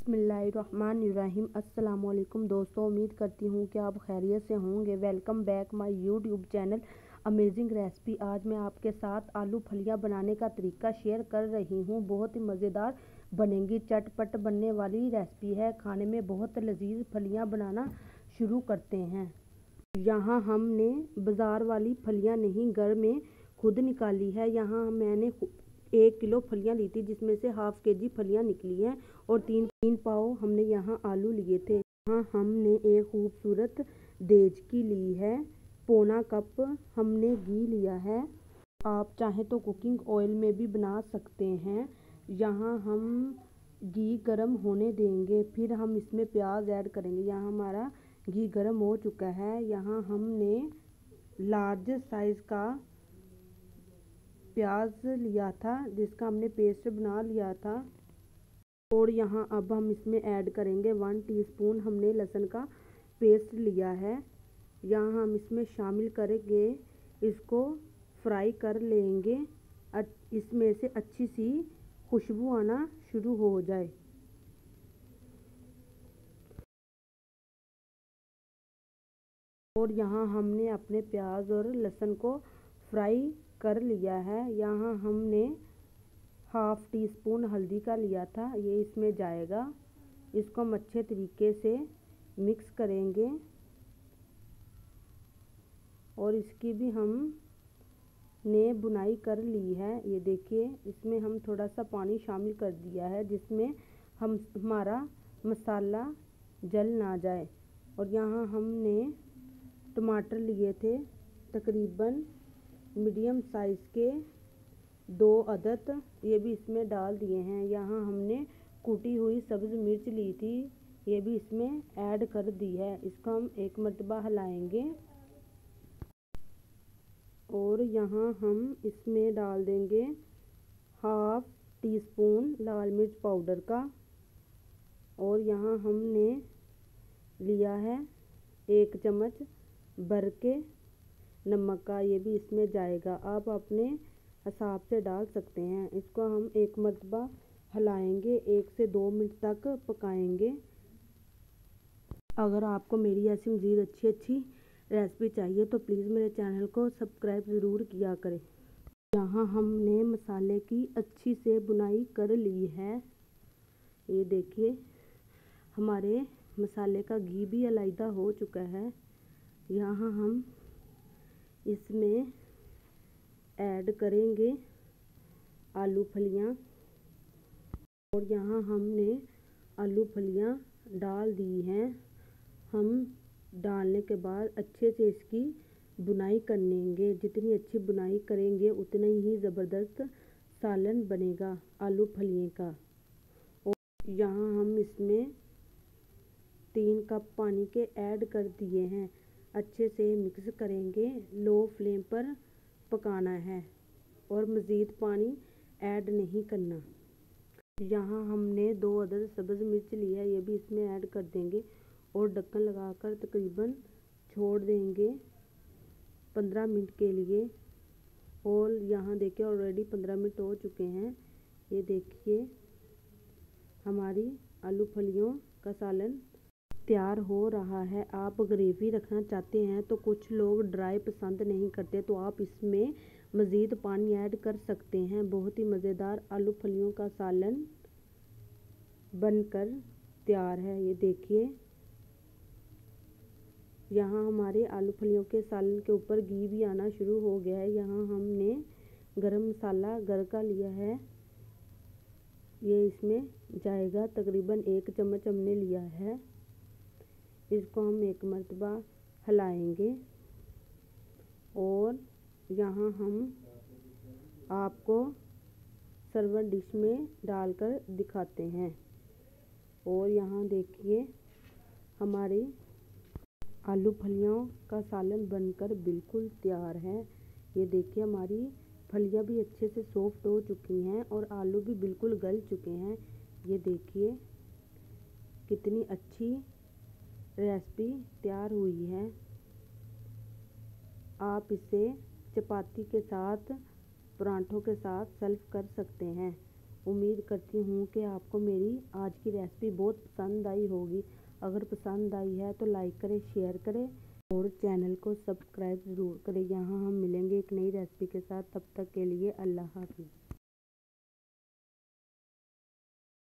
बिस्मिल्लाहिर्रहमानिर्रहीम। अस्सलाम वालेकुम दोस्तों, उम्मीद करती हूँ कि आप खैरियत से होंगे। Welcome back my YouTube channel amazing recipe. आज मैं आपके साथ आलू फलियाँ बनाने का तरीका शेयर कर रही हूँ। बहुत ही मज़ेदार बनेंगी, चटपट बनने वाली रेसिपी है। खाने में बहुत लजीज फलियाँ बनाना शुरू करते हैं। यहाँ हमने बाज़ार वाली फलियाँ नहीं, घर में खुद निकाली है। यहाँ मैंने 1 किलो फलियाँ ली थी, जिसमें से हाफ केजी फलियाँ निकली हैं और तीन पाव हमने यहाँ आलू लिए थे। यहाँ हमने एक खूबसूरत देचकी ली है। पौना कप हमने घी लिया है। आप चाहें तो कुकिंग ऑयल में भी बना सकते हैं। यहाँ हम घी गर्म होने देंगे, फिर हम इसमें प्याज ऐड करेंगे। यहाँ हमारा घी गर्म हो चुका है। यहाँ हमने लार्ज साइज़ का प्याज लिया था, जिसका हमने पेस्ट बना लिया था। और यहाँ अब हम इसमें ऐड करेंगे 1 टीस्पून हमने लहसुन का पेस्ट लिया है। यहाँ हम इसमें शामिल करेंगे, इसको फ्राई कर लेंगे। इसमें से अच्छी सी खुशबू आना शुरू हो जाए। और यहाँ हमने अपने प्याज और लहसुन को फ्राई कर लिया है। यहाँ हमने हाफ टी स्पून हल्दी का लिया था, ये इसमें जाएगा। इसको हम अच्छे तरीके से मिक्स करेंगे और इसकी भी हमने बुनाई कर ली है। ये देखिए, इसमें हम थोड़ा सा पानी शामिल कर दिया है, जिसमें हमारा मसाला जल ना जाए। और यहाँ हमने टमाटर लिए थे, तकरीबन मीडियम साइज़ के 2 अदद, ये भी इसमें डाल दिए हैं। यहाँ हमने कूटी हुई सब्ज़ मिर्च ली थी, ये भी इसमें ऐड कर दी है। इसको हम एक मरतबा हिलाएंगे और यहाँ हम इसमें डाल देंगे हाफ टी स्पून लाल मिर्च पाउडर का। और यहाँ हमने लिया है 1 चम्मच भर के नमक का, ये भी इसमें जाएगा। आप अपने हिसाब से डाल सकते हैं। इसको हम एक मरतबा हिलाएंगे, 1 से 2 मिनट तक पकाएंगे। अगर आपको मेरी ऐसी मज़ीद अच्छी रेसिपी चाहिए तो प्लीज़ मेरे चैनल को सब्सक्राइब ज़रूर किया करें। यहाँ हमने मसाले की अच्छी से बुनाई कर ली है। ये देखिए, हमारे मसाले का घी भी अलग हो चुका है। यहाँ हम इसमें ऐड करेंगे आलू फलियाँ। और यहाँ हमने आलू फलियाँ डाल दी हैं। हम डालने के बाद अच्छे से इसकी बुनाई कर लेंगे। जितनी अच्छी बुनाई करेंगे उतना ही ज़बरदस्त सालन बनेगा आलू फलियों का। और यहाँ हम इसमें 3 कप पानी के ऐड कर दिए हैं। अच्छे से मिक्स करेंगे, लो फ्लेम पर पकाना है और मज़ीद पानी ऐड नहीं करना। यहाँ हमने 2 अदद सब्ज़ मिर्च ली है, ये भी इसमें ऐड कर देंगे और ढक्कन लगाकर तकरीबन छोड़ देंगे 15 मिनट के लिए। और यहाँ देखिए, ऑलरेडी 15 मिनट हो चुके हैं। ये देखिए, हमारी आलू फलियों का सालन तैयार हो रहा है। आप ग्रेवी रखना चाहते हैं तो कुछ लोग ड्राई पसंद नहीं करते, तो आप इसमें मज़ीद पानी ऐड कर सकते हैं। बहुत ही मज़ेदार आलू फलियों का सालन बनकर तैयार है। ये देखिए, यहाँ हमारे आलू फलियों के सालन के ऊपर घी भी आना शुरू हो गया है। यहाँ हमने गरम मसाला घर का लिया है, ये इसमें जाएगा। तकरीबन 1 चम्मच हमने लिया है। इसको हम एक मरतबा हिलाएंगे और यहाँ हम आपको सर्वर डिश में डालकर दिखाते हैं। और यहाँ देखिए, हमारी आलू फलियों का सालन बनकर बिल्कुल तैयार है। ये देखिए, हमारी फलियाँ भी अच्छे से सॉफ्ट हो चुकी हैं और आलू भी बिल्कुल गल चुके हैं। ये देखिए, कितनी अच्छी रेसिपी तैयार हुई है। आप इसे चपाती के साथ, परांठों के साथ सर्व कर सकते हैं। उम्मीद करती हूँ कि आपको मेरी आज की रेसिपी बहुत पसंद आई होगी। अगर पसंद आई है तो लाइक करें, शेयर करें और चैनल को सब्सक्राइब ज़रूर करें। यहाँ हम मिलेंगे एक नई रेसिपी के साथ, तब तक के लिए अल्लाह हाफ़िज़।